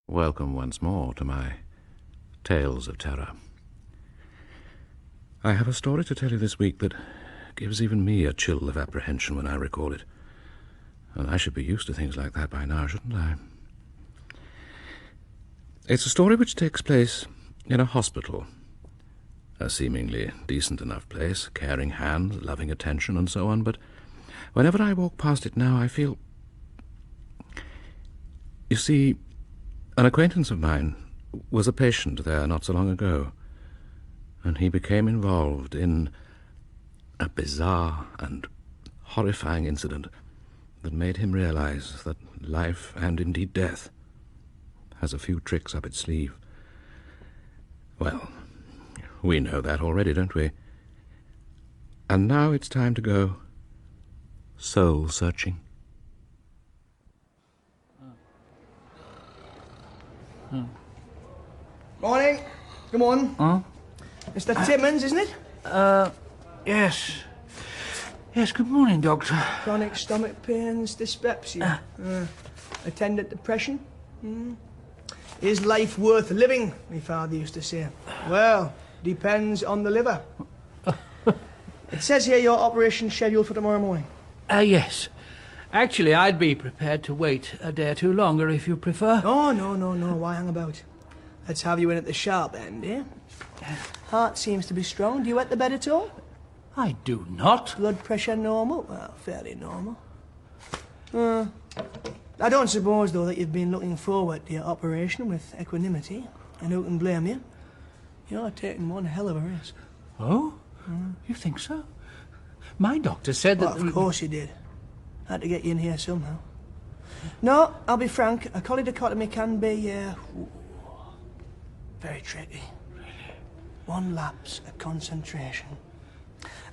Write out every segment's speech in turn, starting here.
Welcome once more to my tales of terror. I have a story to tell you this week that gives even me a chill of apprehension when I recall it. And I should be used to things like that by now, shouldn't I? It's a story which takes place in a hospital. A seemingly decent enough place, caring hands, loving attention, and so on, but whenever I walk past it now, I feel... You see, an acquaintance of mine was a patient there not so long ago, and he became involved in a bizarre and horrifying incident that made him realize that life, and indeed death, has a few tricks up its sleeve. Well, we know that already, don't we? And now it's time to go soul-searching. Morning. Come on. Huh? Mr. Timmins, isn't it? Yes. Yes, good morning, Doctor. Chronic stomach pains, dyspepsia. Attendant depression. Is life worth living, my father used to say. Well, depends on the liver. It says here your operation's scheduled for tomorrow morning. Yes. Actually, I'd be prepared to wait a day or two longer if you prefer. Oh, no. Why hang about? Let's have you in at the sharp end, eh? Heart seems to be strong. Do you wet the bed at all? I do not. Blood pressure normal? Well, fairly normal. I don't suppose, though, that you've been looking forward to your operation with equanimity. And who can blame you? You're taking one hell of a risk. Oh? You think so? My doctor said that... Well, of course you did. Had to get you in here somehow. No, I'll be frank. A choledochotomy can be, very tricky. One lapse of concentration.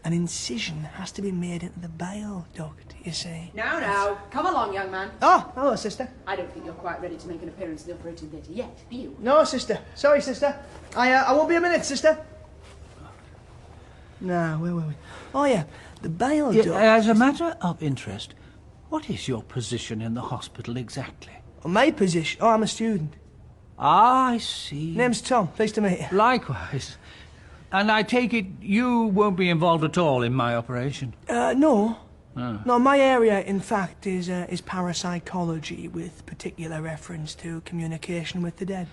An incision has to be made into the bile duct, you see. Now, come along, young man. Oh, hello, sister. I don't think you're quite ready to make an appearance in the operating theatre yet, do you? No, sister. Sorry, sister. I won't be a minute, sister. Now, where were we? Oh, yeah, the bile duct... As a matter of interest, what is your position in the hospital exactly? My position? Oh, I'm a student. Ah, I see. Name's Tom. Pleased to meet you. Likewise. And I take it you won't be involved at all in my operation? No. Oh. No, my area, in fact, is parapsychology, with particular reference to communication with the dead.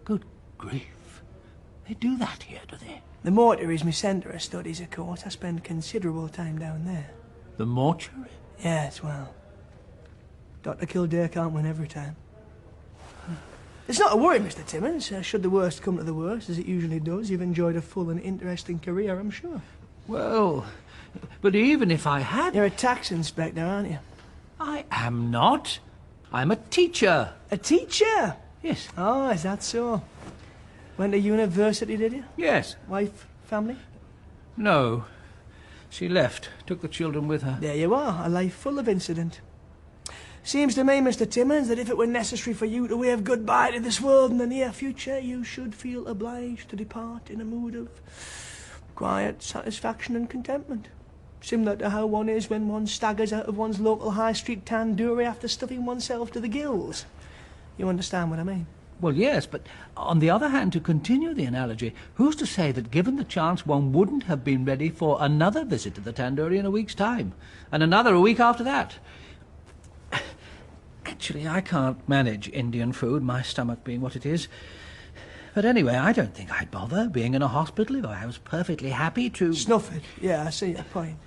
Good grief. They do that here, do they? The mortuary is my centre of studies, of course. I spend considerable time down there. The mortuary? Yes, well, Dr. Kildare can't win every time. It's not a worry, Mr. Timmins. Should the worst come to the worst, as it usually does, you've enjoyed a full and interesting career, I'm sure. Well, but even if I had... You're a tax inspector, aren't you? I am not. I'm a teacher. A teacher? Yes. Oh, is that so? Went to university, did you? Yes. Wife, family? No. She left, took the children with her. There you are, a life full of incident. Seems to me, Mr. Timmins, that if it were necessary for you to wave goodbye to this world in the near future, you should feel obliged to depart in a mood of quiet satisfaction and contentment. Similar to how one is when one staggers out of one's local high street tandoori after stuffing oneself to the gills. You understand what I mean? Well, yes, but on the other hand, to continue the analogy, who's to say that given the chance one wouldn't have been ready for another visit to the tandoori in a week's time, and another a week after that? Actually, I can't manage Indian food, my stomach being what it is. But anyway, I don't think I'd bother being in a hospital if I was perfectly happy to... Snuff it. Yeah, I see your point.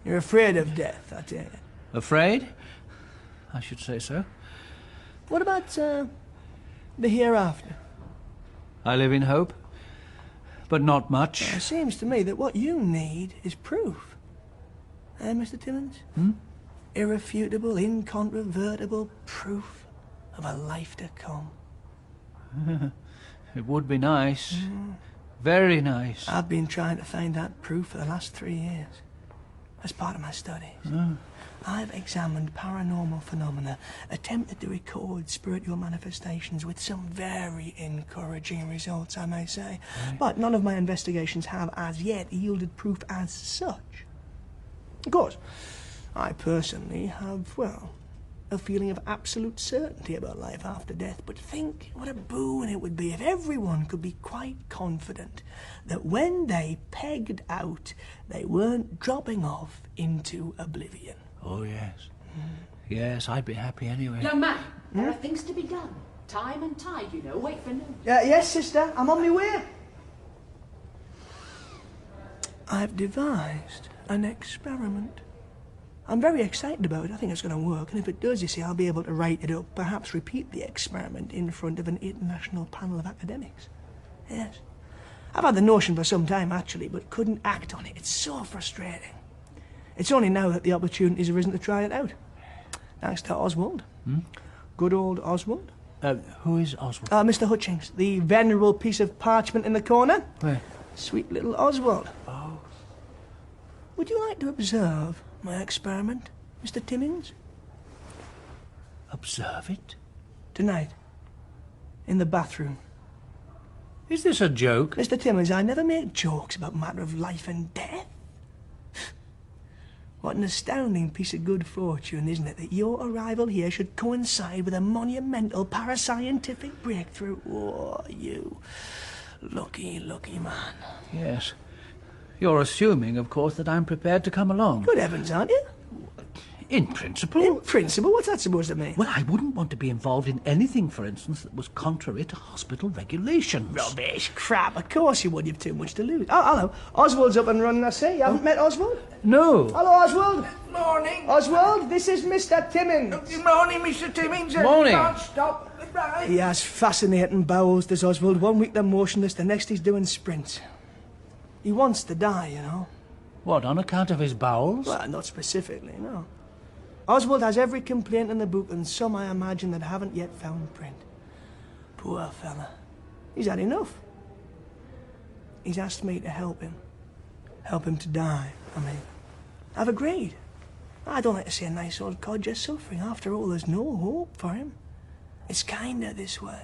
You're afraid of death, I tell you. Afraid? I should say so. What about, the hereafter? I live in hope, but not much. It seems to me that what you need is proof. Eh, Mr. Timmins? Irrefutable, incontrovertible proof of a life to come. It would be nice. Very nice. I've been trying to find that proof for the last 3 years. As part of my studies. I've examined paranormal phenomena, attempted to record spiritual manifestations with some very encouraging results, I may say. Right. But none of my investigations have as yet yielded proof as such. Of course, I personally have, well, a feeling of absolute certainty about life after death, but think what a boon it would be if everyone could be quite confident that when they pegged out, they weren't dropping off into oblivion. Oh, yes. Yes, I'd be happy anyway. Young man, there are things to be done. Time and tide, you know. Wait for noon. Yes, sister, I'm on my way. I've devised an experiment. I'm very excited about it. I think it's going to work, and if it does, you see, I'll be able to write it up, perhaps repeat the experiment in front of an international panel of academics. Yes. I've had the notion for some time, actually, but couldn't act on it. It's so frustrating. It's only now that the opportunity's arisen to try it out. Thanks to Oswald. Good old Oswald. Who is Oswald? Mr. Hutchings, the venerable piece of parchment in the corner. Where? Sweet little Oswald. Oh. Would you like to observe my experiment, Mr. Timmins? Observe it? Tonight. In the bathroom. Is this a joke? Mr. Timmins, I never make jokes about matter of life and death. What an astounding piece of good fortune, isn't it, that your arrival here should coincide with a monumental parascientific breakthrough. Oh, you lucky, lucky man. Yes. You're assuming, of course, that I'm prepared to come along. Good heavens, aren't you? In principle. In principle? What's that supposed to mean? Well, I wouldn't want to be involved in anything, for instance, that was contrary to hospital regulations. Rubbish, crap. Of course you would. You've too much to lose. Oh, hello. Oswald's up and running, I say. You haven't met Oswald? No. Hello, Oswald. Morning. Oswald, this is Mr. Timmins. Good morning, Mr. Timmins. Morning. Can't stop. Goodbye. He has fascinating bowels, does Oswald. 1 week they're motionless, the next he's doing sprints. He wants to die, you know. What, on account of his bowels? Well, not specifically, no. Oswald has every complaint in the book, and some, I imagine, that haven't yet found print. Poor fella. He's had enough. He's asked me to help him. Help him to die, I mean. I've agreed. I don't like to see a nice old codger suffering. After all, there's no hope for him. It's kinder this way.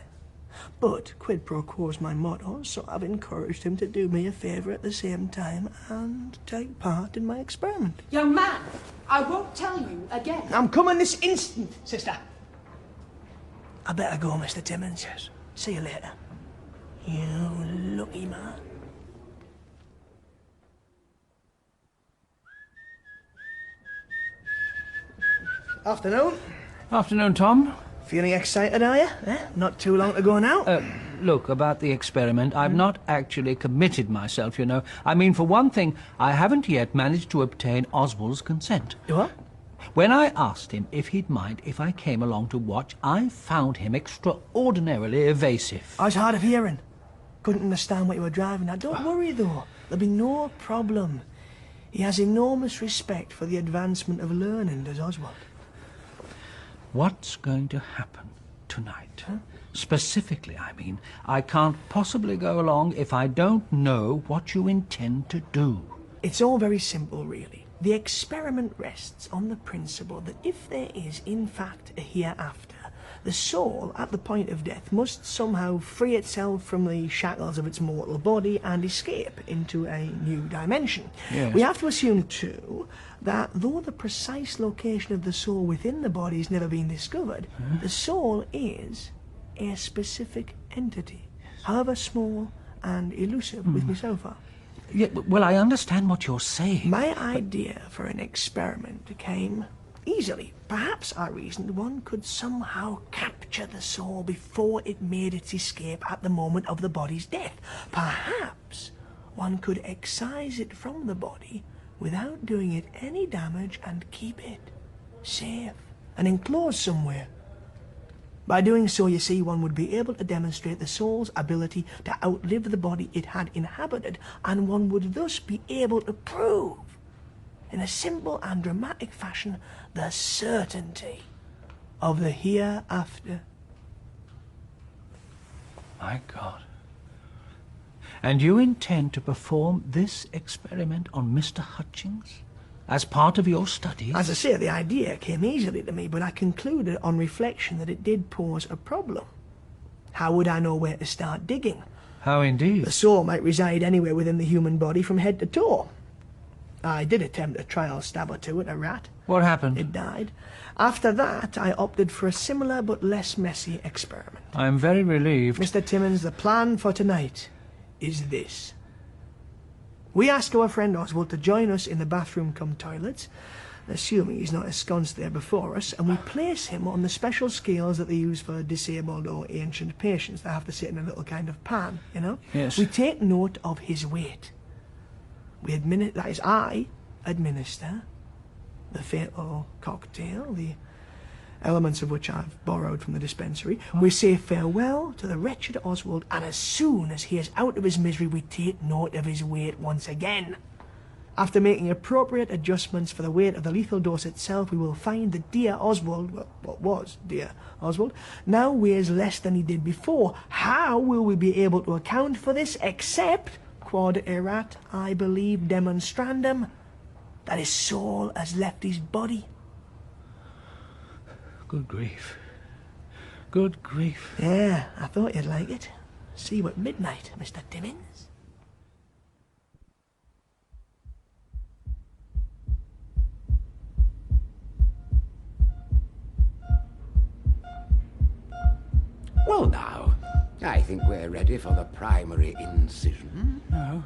But quid pro quo's my motto, so I've encouraged him to do me a favour at the same time and take part in my experiment. Young man, I won't tell you again. I'm coming this instant, sister. I better go, Mr. Timmins. Yes. See you later. You lucky man. Afternoon. Afternoon, Tom. Feeling excited, are you? Not too long to go now. Look, about the experiment, I've not actually committed myself, you know. I mean, for one thing, I haven't yet managed to obtain Oswald's consent. You what? When I asked him if he'd mind if I came along to watch, I found him extraordinarily evasive. I was hard of hearing. Couldn't understand what you were driving at. Don't worry, though. There'll be no problem. He has enormous respect for the advancement of learning, does Oswald. What's going to happen tonight? Specifically, I mean. I can't possibly go along if I don't know what you intend to do. It's all very simple, really. The experiment rests on the principle that if there is, in fact, a hereafter, the soul, at the point of death, must somehow free itself from the shackles of its mortal body and escape into a new dimension. Yes. We have to assume, too, that though the precise location of the soul within the body has never been discovered, the soul is a specific entity, however small and elusive with me so far. Yeah, well, I understand what you're saying. My idea for an experiment came easily. Perhaps, I reasoned, one could somehow capture the soul before it made its escape at the moment of the body's death. Perhaps one could excise it from the body without doing it any damage and keep it safe and enclosed somewhere. By doing so, you see, one would be able to demonstrate the soul's ability to outlive the body it had inhabited, and one would thus be able to prove, in a simple and dramatic fashion, the certainty of the hereafter. My God. And you intend to perform this experiment on Mr. Hutchings as part of your studies? As I say, the idea came easily to me, but I concluded on reflection that it did pose a problem. How would I know where to start digging? How indeed? The soul might reside anywhere within the human body from head to toe. I did attempt a trial stab or two at a rat. What happened? It died. After that, I opted for a similar but less messy experiment. I'm very relieved. Mr. Timmins, the plan for tonight is this. We ask our friend Oswald to join us in the bathroom cum toilets, assuming he's not ensconced there before us, and we place him on the special scales that they use for disabled or ancient patients. They have to sit in a little kind of pan, you know? Yes. We take note of his weight. I administer the fatal cocktail, the elements of which I've borrowed from the dispensary. We say farewell to the wretched Oswald, and as soon as he is out of his misery, we take note of his weight once again. After making appropriate adjustments for the weight of the lethal dose itself, we will find that dear Oswald, well, what was dear Oswald, now weighs less than he did before. How will we be able to account for this except, quod erat, I believe, demonstrandum, that his soul has left his body? Good grief. Good grief. Yeah, I thought you'd like it. See you at midnight, Mr. Timmins. Well, now, I think we're ready for the primary incision. No,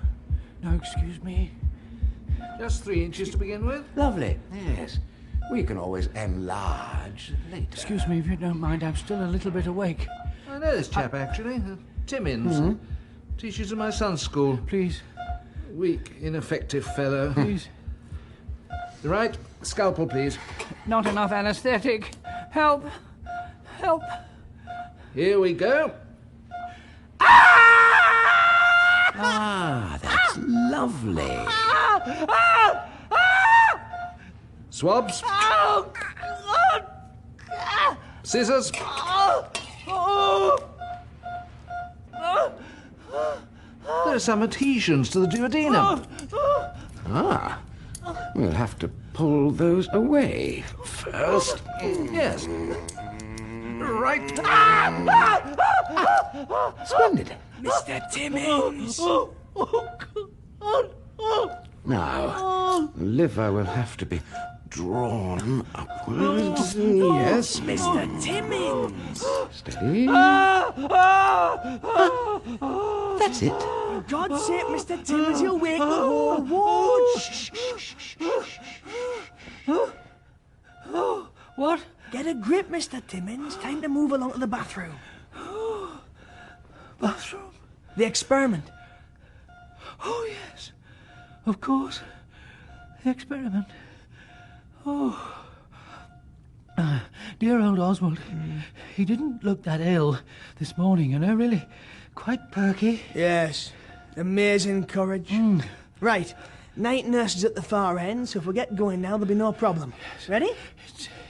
excuse me. Just 3 inches to begin with. Lovely, yes. We can always enlarge later. Excuse me if you don't mind, I'm still a little bit awake. I know this chap, actually. Timmins. Teaches at my son's school. Please, Weak, ineffective fellow. please. Right, scalpel, please. Not enough anesthetic. Help! Help! Here we go. Ah, that's lovely. Swabs. Scissors. There are some adhesions to the duodenum. Ah, we'll have to pull those away first. Yes. Right. Splendid. Mr. Timmins! Now, the liver will have to be drawn upwards. Yes. Mr. Timmins! Steady. That's it. For God's sake, Mr. Timmins, you'll wake the whole ward! Shh, shh, shh, shh. What? Get a grip, Mr. Timmins. Time to move along to the bathroom. Bathroom? The experiment. Oh, yes. Of course. The experiment. Oh. Dear old Oswald. He didn't look that ill this morning, you know, really. Quite perky. Yes. Amazing courage. Right. Night nurse is at the far end, so if we get going now, there'll be no problem. Ready?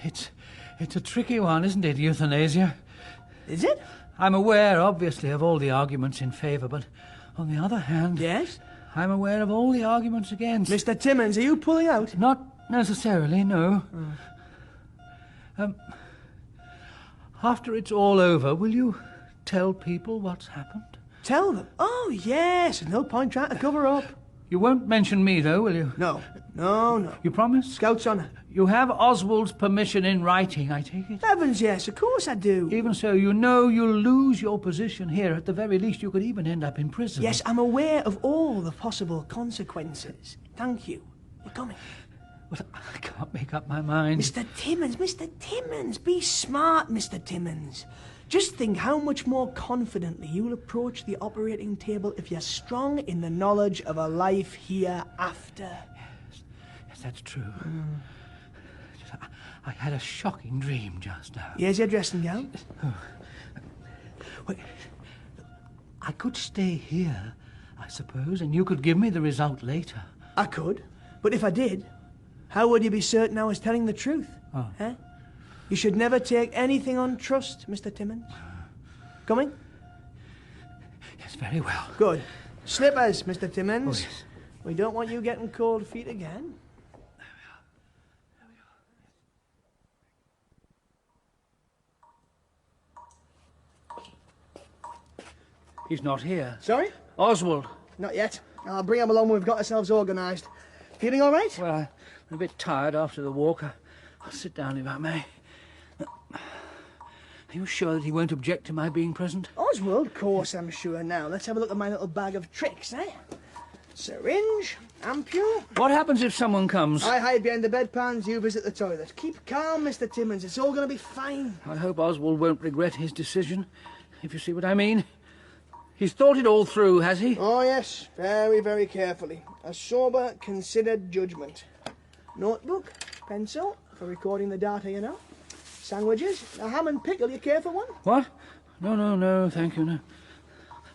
It's a tricky one, isn't it, euthanasia? Is it? I'm aware, obviously, of all the arguments in favour, but on the other hand... Yes? I'm aware of all the arguments against. Mr. Timmins, are you pulling out? Not necessarily, no. After it's all over, will you tell people what's happened? Tell them. Oh, yes. There's no point trying to cover up. You won't mention me, though, will you? No. You promise? Scout's honour. You have Oswald's permission in writing, I take it? Heavens, yes. Of course I do. Even so, you know you'll lose your position here. At the very least, you could even end up in prison. Yes, I'm aware of all the possible consequences. Thank you. You're coming. But I can't make up my mind. Mr. Timmins, be smart, Mr. Timmins. Just think how much more confidently you'll approach the operating table if you're strong in the knowledge of a life hereafter. Yes, that's true. I had a shocking dream just now. Here's your dressing gown. Wait, I could stay here, I suppose, and you could give me the result later. I could, but if I did, how would you be certain I was telling the truth? Oh. Eh? You should never take anything on trust, Mr. Timmins. Coming? Yes, very well. Good. Slippers, Mr. Timmins. Oh, yes. We don't want you getting cold feet again. He's not here. Sorry? Oswald. Not yet. I'll bring him along when we've got ourselves organised. Feeling all right? Well, I'm a bit tired after the walk. I'll sit down if I may. Are you sure that he won't object to my being present? Oswald, of course I'm sure. Now, let's have a look at my little bag of tricks, eh? Syringe, ampule. What happens if someone comes? I hide behind the bedpans, you visit the toilet. Keep calm, Mr. Timmins. It's all going to be fine. I hope Oswald won't regret his decision, if you see what I mean. He's thought it all through, has he? Oh, yes. Very, very carefully. A sober, considered judgment. Notebook, pencil, for recording the data, you know. Sandwiches, a ham and pickle. You care for one? What? No, thank you, no.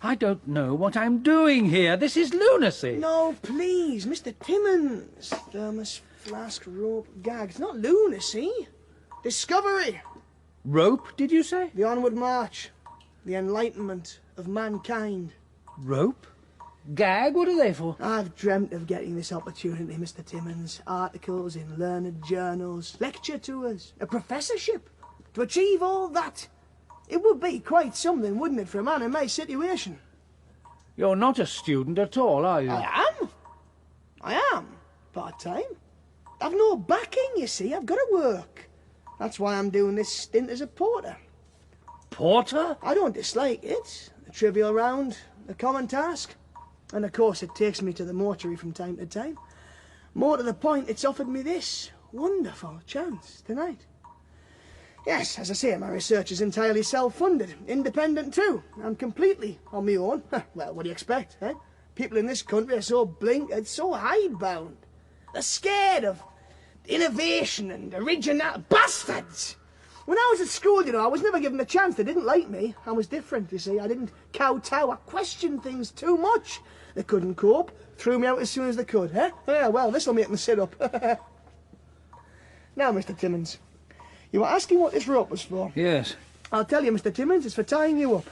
I don't know what I'm doing here. This is lunacy. No, please, Mr. Timmins. Thermos, flask, rope, gag. It's not lunacy. Discovery. Rope, did you say? The onward march. The enlightenment of mankind. Rope? Gag? What are they for? I've dreamt of getting this opportunity, Mr. Timmins. Articles in learned journals, lecture tours, a professorship. To achieve all that, it would be quite something, wouldn't it, for a man in my situation? You're not a student at all, are you? I am. Part-time. I've no backing, you see. I've got to work. That's why I'm doing this stint as a porter. Porter? I don't dislike it. A trivial round, a common task. And of course it takes me to the mortuary from time to time. More to the point, it's offered me this wonderful chance tonight. Yes, as I say, my research is entirely self-funded, independent too. I'm completely on my own. Well, what do you expect, eh? People in this country are so blinkered, so hidebound. They're scared of innovation and original bastards. When I was at school, you know, I was never given a chance. They didn't like me. I was different, you see. I didn't kowtow. I questioned things too much. They couldn't cope. Threw me out as soon as they could, eh? Yeah, well, this'll make them sit up. Now, Mr. Timmins, you were asking what this rope was for. Yes. I'll tell you, Mr. Timmins, it's for tying you up.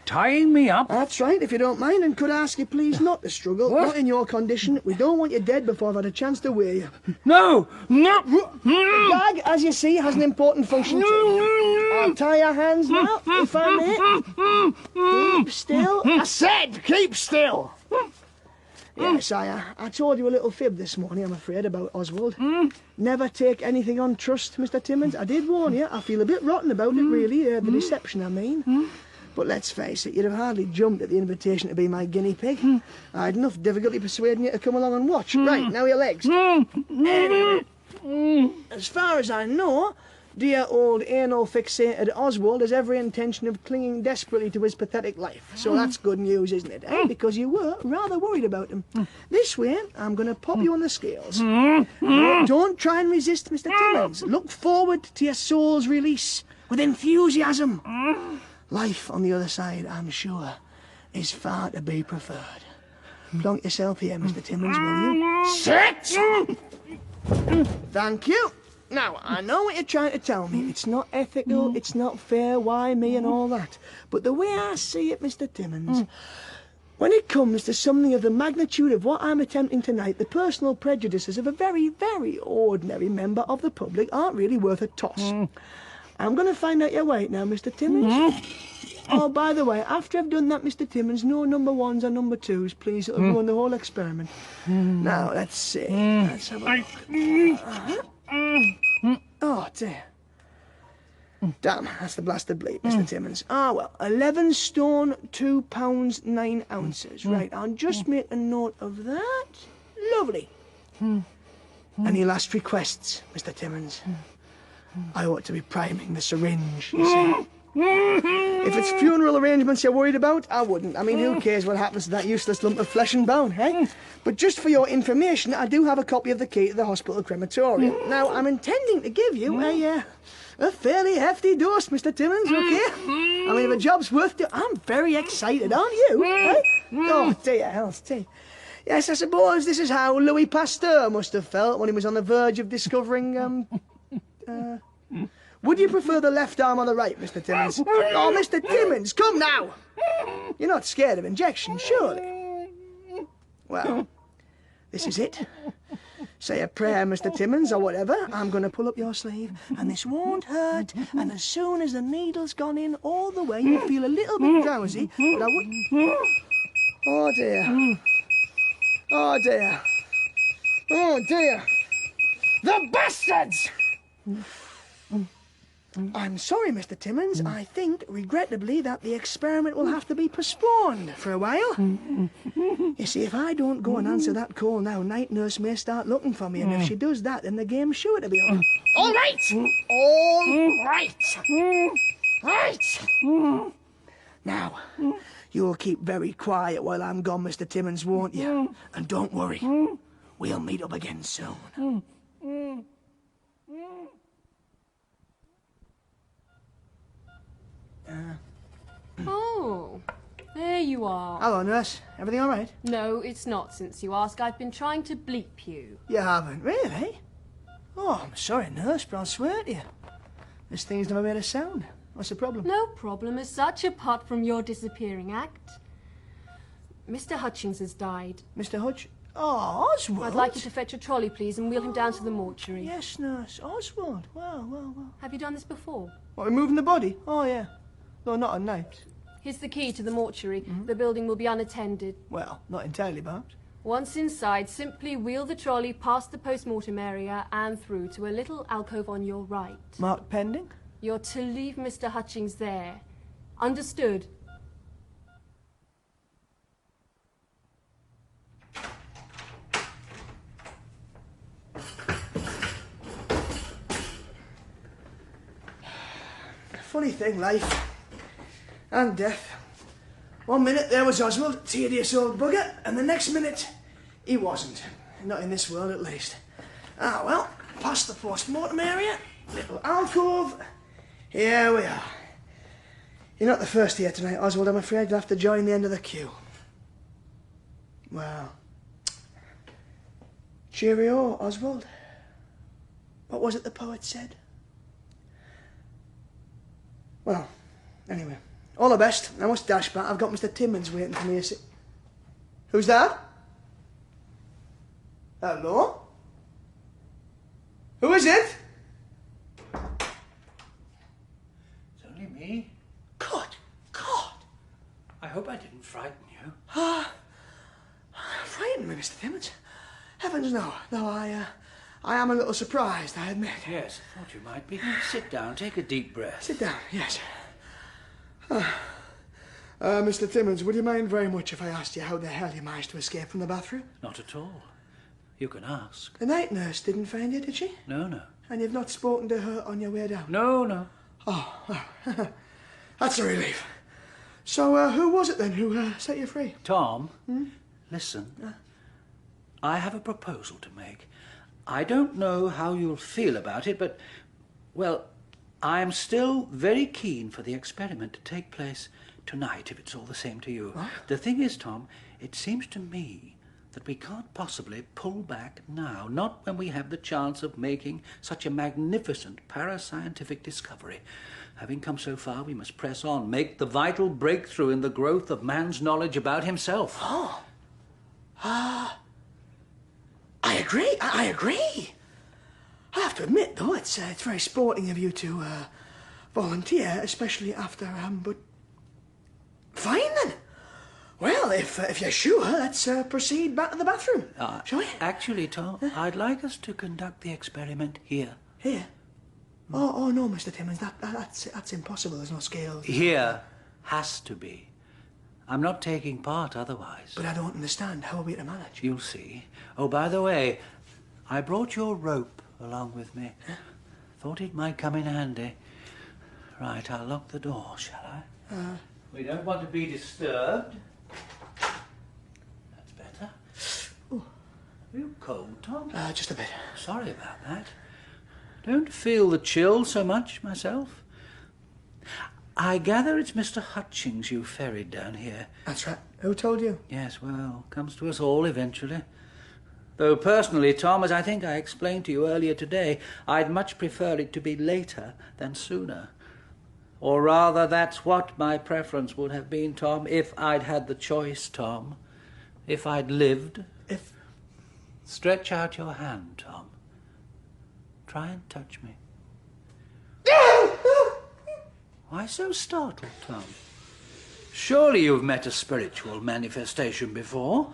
Tying me up? That's right, if you don't mind, and could I ask you please not to struggle. What? Not in your condition. We don't want you dead before I've had a chance to wear you. No! The bag, as you see, has an important function too. I'll tie your hands now, if I may. Keep still. I said, keep still. Yes, I told you a little fib this morning, I'm afraid, about Oswald. Never take anything on trust, Mr. Timmins. I did warn you. I feel a bit rotten about it, really. The deception, I mean. But let's face it, you'd have hardly jumped at the invitation to be my guinea pig. I had enough difficulty persuading you to come along and watch. Right, now your legs. Anyway, as far as I know, dear old anal-fixated Oswald has every intention of clinging desperately to his pathetic life. So that's good news, isn't it? Eh? Because you were rather worried about him. This way, I'm going to pop you on the scales. No, don't try and resist, Mr. Timmins. Look forward to your soul's release with enthusiasm. Life on the other side, I'm sure, is far to be preferred. Plonk yourself here, Mr. Timmins, will you? Sit! Thank you. Now, I know what you're trying to tell me. It's not ethical, it's not fair, why me and all that. But the way I see it, Mr. Timmins, when it comes to something of the magnitude of what I'm attempting tonight, the personal prejudices of a very, very ordinary member of the public aren't really worth a toss. I'm going to find out your weight now, Mr. Timmins. Oh, by the way, after I've done that, Mr. Timmins, no number ones or number twos, please. It'll ruin the whole experiment. Now, let's see. Let's have a look. Oh, dear. Damn, that's the blasted bleep, Mr. Timmins. Ah, well, 11 stone, 2 pounds, 9 ounces. Right, I'll just make a note of that. Lovely. Any last requests, Mr. Timmins? I ought to be priming the syringe, you see. If it's funeral arrangements you're worried about, I wouldn't. I mean, who cares what happens to that useless lump of flesh and bone, eh? But just for your information, I do have a copy of the key to the hospital crematorium. Now, I'm intending to give you a fairly hefty dose, Mr. Timmins, okay? I mean, if a job's worth doing, I'm very excited, aren't you? Eh? Oh, dear health, dear. Yes, I suppose this is how Louis Pasteur must have felt when he was on the verge of discovering, would you prefer the left arm or the right, Mr. Timmins? Oh, Mr. Timmins, come now! You're not scared of injection, surely? Well, this is it. Say a prayer, Mr. Timmins, or whatever. I'm going to pull up your sleeve, and this won't hurt, and as soon as the needle's gone in all the way, you'll feel a little bit drowsy, but I would... Oh, dear. Oh, dear. Oh, dear. The bastards! I'm sorry, Mr. Timmins. I think, regrettably, that the experiment will have to be postponed for a while. You see, if I don't go and answer that call now, night nurse may start looking for me, and if she does that, then the game's sure to be over. All right! All right! Right! Now, you'll keep very quiet while I'm gone, Mr. Timmins, won't you? And don't worry, we'll meet up again soon. Oh, there you are. Hello, nurse. Everything all right? No, it's not, since you ask. I've been trying to bleep you. You haven't, really? Oh, I'm sorry, nurse, but I'll swear to you. This thing's never made a sound. What's the problem? No problem as such, apart from your disappearing act. Mr. Hutchings has died. Mr. Hutch? Oh, Oswald. I'd like you to fetch a trolley, please, and wheel him down to the mortuary. Yes, nurse. Oswald. Well. Have you done this before? What, removing the body? Oh, yeah. Though not at night. Here's the key to the mortuary. The building will be unattended. Well, not entirely, perhaps. Once inside, simply wheel the trolley past the post-mortem area and through to a little alcove on your right. Marked pending? You're to leave Mr. Hutchings there. Understood? Funny thing, life. And death. 1 minute there was Oswald, tedious old bugger, and the next minute he wasn't. Not in this world, at least. Ah, well, past the post-mortem area, little alcove. Here we are. You're not the first here tonight, Oswald. I'm afraid you'll have to join the end of the queue. Well, cheerio, Oswald. What was it the poet said? Well, anyway, all the best. I must dash back. I've got Mr. Timmins waiting for me. Who's that? Hello? Who is it? It's only me. Good God. I hope I didn't frighten you. Frightened me, Mr. Timmins? Heavens, no. No, I am a little surprised, I admit. Yes, I thought you might be. Sit down, take a deep breath. Sit down, yes. Mr. Timmins, would you mind very much if I asked you how the hell you managed to escape from the bathroom? Not at all. You can ask. The night nurse didn't find you, did she? No. And you've not spoken to her on your way down? No. Oh, well, that's a relief. So, who was it then who set you free? Tom, listen. I have a proposal to make. I don't know how you'll feel about it, but, well, I'm still very keen for the experiment to take place tonight, if it's all the same to you. What? The thing is, Tom, it seems to me that we can't possibly pull back now, not when we have the chance of making such a magnificent parascientific discovery. Having come so far, we must press on, make the vital breakthrough in the growth of man's knowledge about himself. Oh. I agree. I agree. I have to admit, though, it's very sporting of you to volunteer, especially after, but... Fine, then. Well, if you're sure, let's proceed back to the bathroom, shall we? Actually, Tom, I'd like us to conduct the experiment here. Here? Oh, no, Mr. Timmins, that's impossible. There's no scales. Here has to be. I'm not taking part otherwise. But I don't understand. How are we to manage? You'll see. Oh, by the way, I brought your rope along with me. Huh? Thought it might come in handy. Right, I'll lock the door, shall I? We don't want to be disturbed. That's better. Ooh. Are you cold, Tom? Just a bit. Sorry about that. Don't feel the chill so much myself. I gather it's Mr. Hutchings you ferried down here. That's right. Who told you? Yes, well, comes to us all eventually. Though personally, Tom, as I think I explained to you earlier today, I'd much prefer it to be later than sooner. Or rather, that's what my preference would have been, Tom, if I'd had the choice, Tom. If I'd lived. If... Stretch out your hand, Tom. Try and touch me. Why so startled, Tom? Surely you've met a spiritual manifestation before?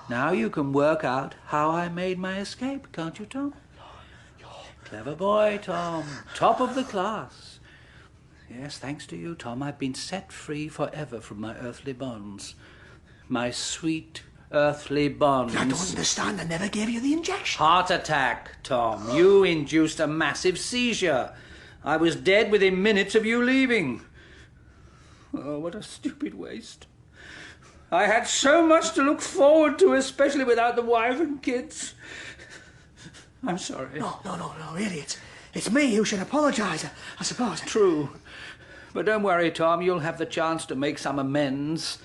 Now you can work out how I made my escape, can't you, Tom? Clever boy, Tom. Top of the class. Yes, thanks to you, Tom, I've been set free forever from my earthly bonds. My sweet earthly bonds. I don't understand. I never gave you the injection. Heart attack, Tom. You induced a massive seizure. I was dead within minutes of you leaving. Oh, what a stupid waste. I had so much to look forward to, especially without the wife and kids. I'm sorry. No, really, it's me who should apologise, I suppose. True. But don't worry, Tom, you'll have the chance to make some amends.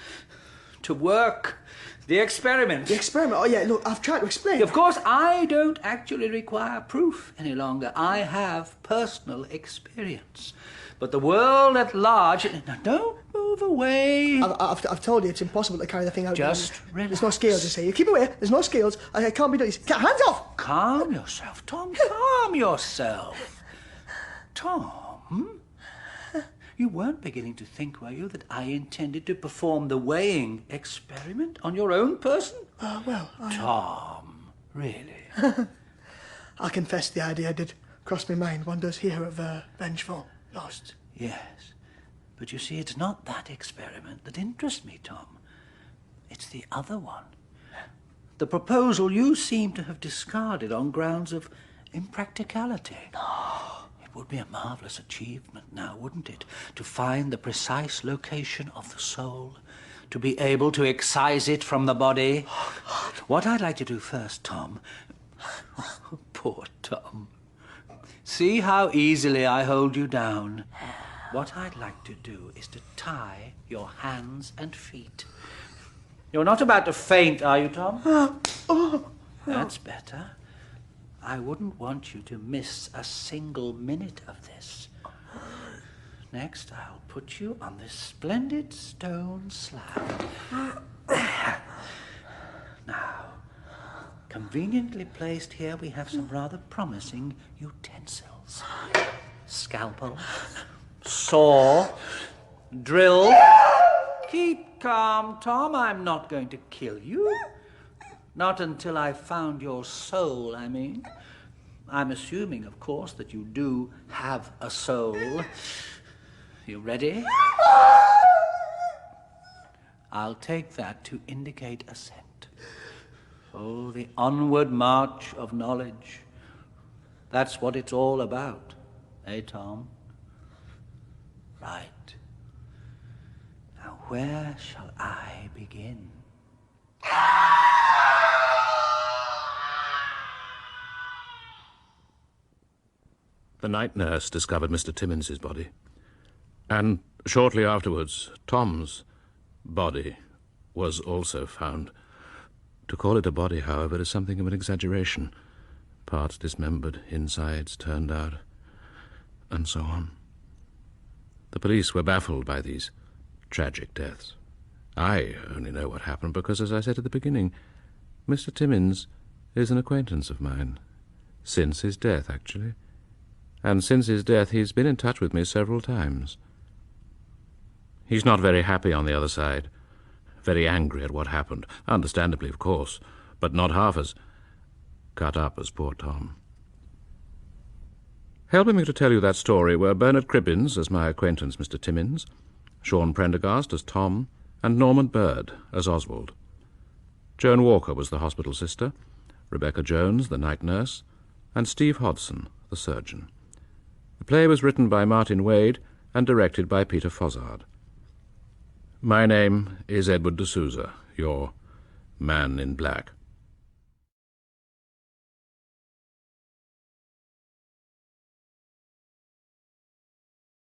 To work. The experiment. The experiment? Oh, yeah, look, I've tried to explain. Of course, I don't actually require proof any longer. I have personal experience. But the world at large... Now, don't move away. I've told you it's impossible to carry the thing out. Just relax. There's no scales, you say. You keep away. There's no scales. I can't be done. Hands off! Calm yourself, Tom. Calm yourself. Tom, you weren't beginning to think, were you, that I intended to perform the weighing experiment on your own person? Tom, really? I confess the idea did cross my mind. One does hear of vengeful ghosts. Yes, but you see, it's not that experiment that interests me, Tom. It's the other one. The proposal you seem to have discarded on grounds of impracticality. It would be a marvellous achievement now, wouldn't it? To find the precise location of the soul, to be able to excise it from the body. What I'd like to do first, Tom... Poor Tom. See how easily I hold you down. What I'd like to do is to tie your hands and feet. You're not about to faint, are you, Tom? That's better. I wouldn't want you to miss a single minute of this. Next, I'll put you on this splendid stone slab. Now, conveniently placed here, we have some rather promising utensils. Scalpel, saw, drill. Keep calm, Tom. I'm not going to kill you. Not until I've found your soul, I mean. I'm assuming, of course, that you do have a soul. You ready? I'll take that to indicate assent. Oh, the onward march of knowledge. That's what it's all about. Eh, Tom? Right. Now, where shall I begin? The night nurse discovered Mr. Timmins' body. And shortly afterwards, Tom's body was also found. To call it a body, however, is something of an exaggeration. Parts dismembered, insides turned out, and so on. The police were baffled by these tragic deaths. I only know what happened because, as I said at the beginning, Mr. Timmins is an acquaintance of mine. Since his death, actually. And since his death, he's been in touch with me several times. He's not very happy on the other side. Very angry at what happened. Understandably, of course, but not half as cut up as poor Tom. Helping me to tell you that story were Bernhard Cribbens as my acquaintance, Mr. Timmins, Sean Prendergast as Tom, and Norman Bird as Oswald. Joan Walker was the hospital sister, Rebecca Jones, the night nurse, and Steve Hodson, the surgeon. The play was written by Martyn Wade and directed by Peter Fozzard. My name is Edward de Souza, your man in black.